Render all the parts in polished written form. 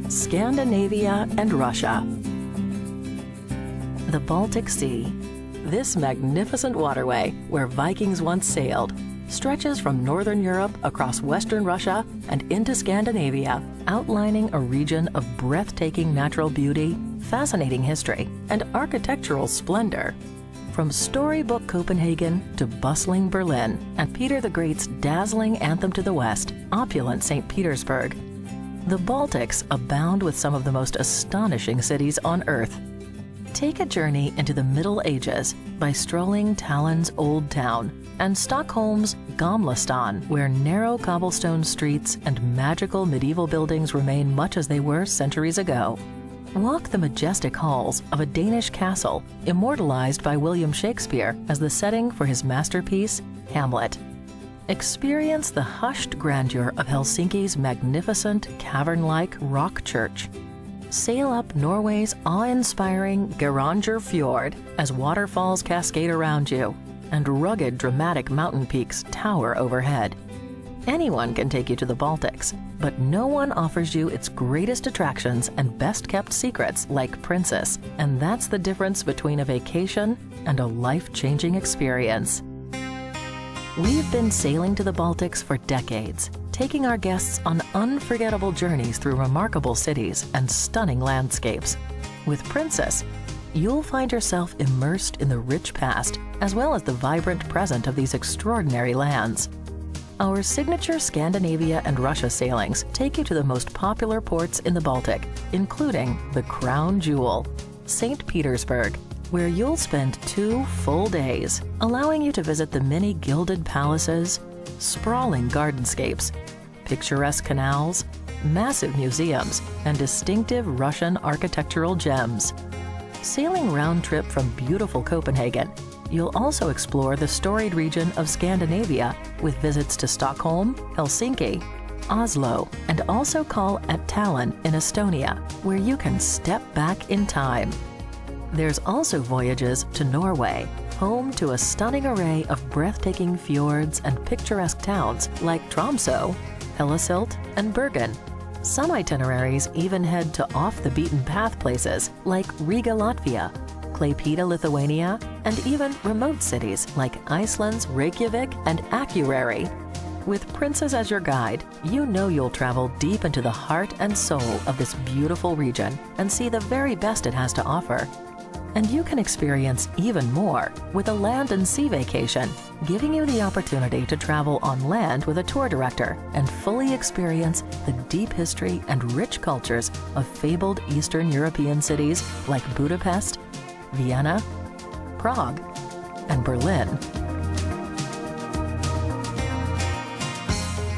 Scandinavia and Russia. The Baltic Sea. This magnificent waterway, where Vikings once sailed, stretches from northern Europe across western Russia and into Scandinavia, outlining a region of breathtaking natural beauty, fascinating history, and architectural splendor. From storybook Copenhagen to bustling Berlin and Peter the Great's dazzling anthem to the west, opulent St. Petersburg, the Baltics abound with some of the most astonishing cities on Earth. Take a journey into the Middle Ages by strolling Tallinn's Old Town and Stockholm's Gamla Stan, where narrow cobblestone streets and magical medieval buildings remain much as they were centuries ago. Walk the majestic halls of a Danish castle immortalized by William Shakespeare as the setting for his masterpiece, Hamlet. Experience the hushed grandeur of Helsinki's magnificent, cavern-like rock church. Sail up Norway's awe-inspiring Geiranger Fjord as waterfalls cascade around you and rugged, dramatic mountain peaks tower overhead. Anyone can take you to the Baltics, but no one offers you its greatest attractions and best-kept secrets like Princess, and that's the difference between a vacation and a life-changing experience. We've been sailing to the Baltics for decades, taking our guests on unforgettable journeys through remarkable cities and stunning landscapes. With Princess, you'll find yourself immersed in the rich past as well as the vibrant present of these extraordinary lands. Our signature Scandinavia and Russia sailings take you to the most popular ports in the Baltic, including the crown jewel, St. Petersburg, where you'll spend 2 full days, allowing you to visit the many gilded palaces, sprawling gardenscapes, picturesque canals, massive museums, and distinctive Russian architectural gems. Sailing round trip from beautiful Copenhagen, you'll also explore the storied region of Scandinavia with visits to Stockholm, Helsinki, Oslo, and also call at Tallinn in Estonia, where you can step back in time. There's also voyages to Norway, home to a stunning array of breathtaking fjords and picturesque towns like Tromsø, Hellesylt, and Bergen. Some itineraries even head to off-the-beaten-path places like Riga, Latvia, Klaipėda, Lithuania, and even remote cities like Iceland's Reykjavik and Akureyri. With Princess as your guide, you know you'll travel deep into the heart and soul of this beautiful region and see the very best it has to offer. And you can experience even more with a land and sea vacation, giving you the opportunity to travel on land with a tour director and fully experience the deep history and rich cultures of fabled Eastern European cities like Budapest, Vienna, Prague, and Berlin.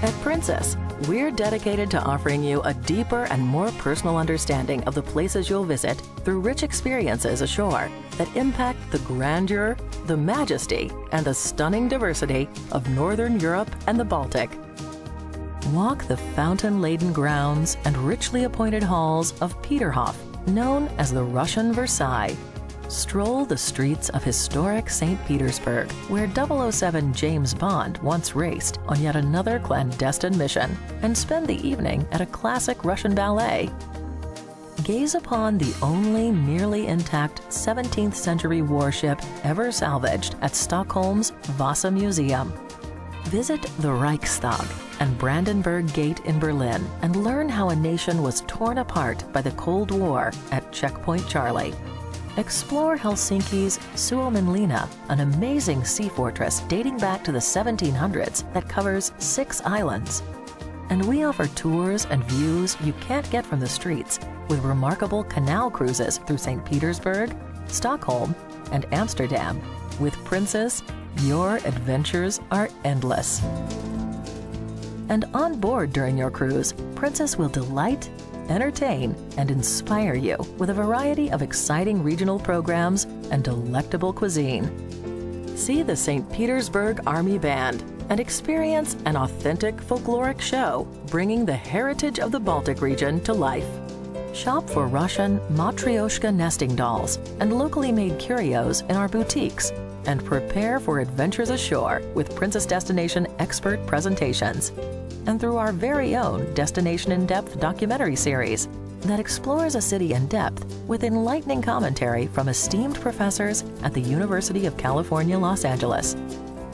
At Princess, we're dedicated to offering you a deeper and more personal understanding of the places you'll visit through rich experiences ashore that impact the grandeur, the majesty, and the stunning diversity of Northern Europe and the Baltic. Walk the fountain-laden grounds and richly appointed halls of Peterhof, known as the Russian Versailles. Stroll the streets of historic St. Petersburg, where 007 James Bond once raced on yet another clandestine mission, and spend the evening at a classic Russian ballet. Gaze upon the only nearly intact 17th century warship ever salvaged at Stockholm's Vasa Museum. Visit the Reichstag and Brandenburg Gate in Berlin and learn how a nation was torn apart by the Cold War at Checkpoint Charlie. Explore Helsinki's Suomenlinna, an amazing sea fortress dating back to the 1700s that covers 6 islands. And we offer tours and views you can't get from the streets with remarkable canal cruises through St. Petersburg, Stockholm, and Amsterdam. With Princess, your adventures are endless. And on board during your cruise, Princess will delight, entertain, and inspire you with a variety of exciting regional programs and delectable cuisine. See the St. Petersburg Army Band and experience an authentic folkloric show bringing the heritage of the Baltic region to life. Shop for Russian matryoshka nesting dolls and locally made curios in our boutiques, and prepare for adventures ashore with Princess Destination expert presentations, and through our very own Destination in-Depth documentary series. that explores a city in depth with enlightening commentary from esteemed professors at the University of California, Los Angeles.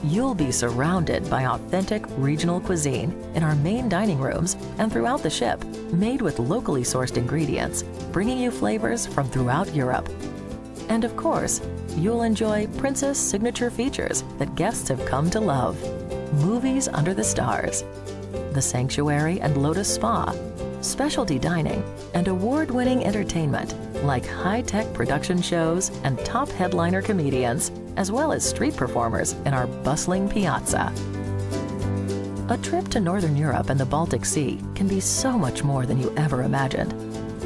You'll be surrounded by authentic regional cuisine in our main dining rooms and throughout the ship, made with locally sourced ingredients, bringing you flavors from throughout Europe. And of course, you'll enjoy Princess signature features that guests have come to love. Movies under the stars, the Sanctuary and Lotus Spa, specialty dining, and award-winning entertainment like high-tech production shows and top headliner comedians, as well as street performers in our bustling piazza. A trip to Northern Europe and the Baltic Sea can be so much more than you ever imagined.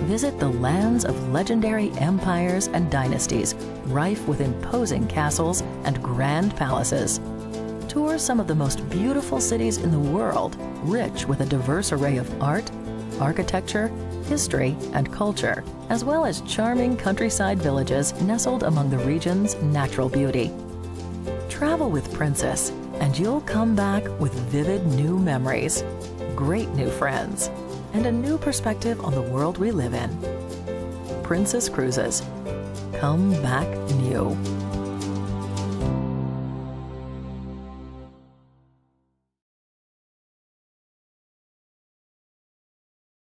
Visit the lands of legendary empires and dynasties, rife with imposing castles and grand palaces. Tour some of the most beautiful cities in the world, rich with a diverse array of art, architecture, history, and culture, as well as charming countryside villages nestled among the region's natural beauty. Travel with Princess, and you'll come back with vivid new memories, great new friends, and a new perspective on the world we live in. Princess Cruises. Come back new.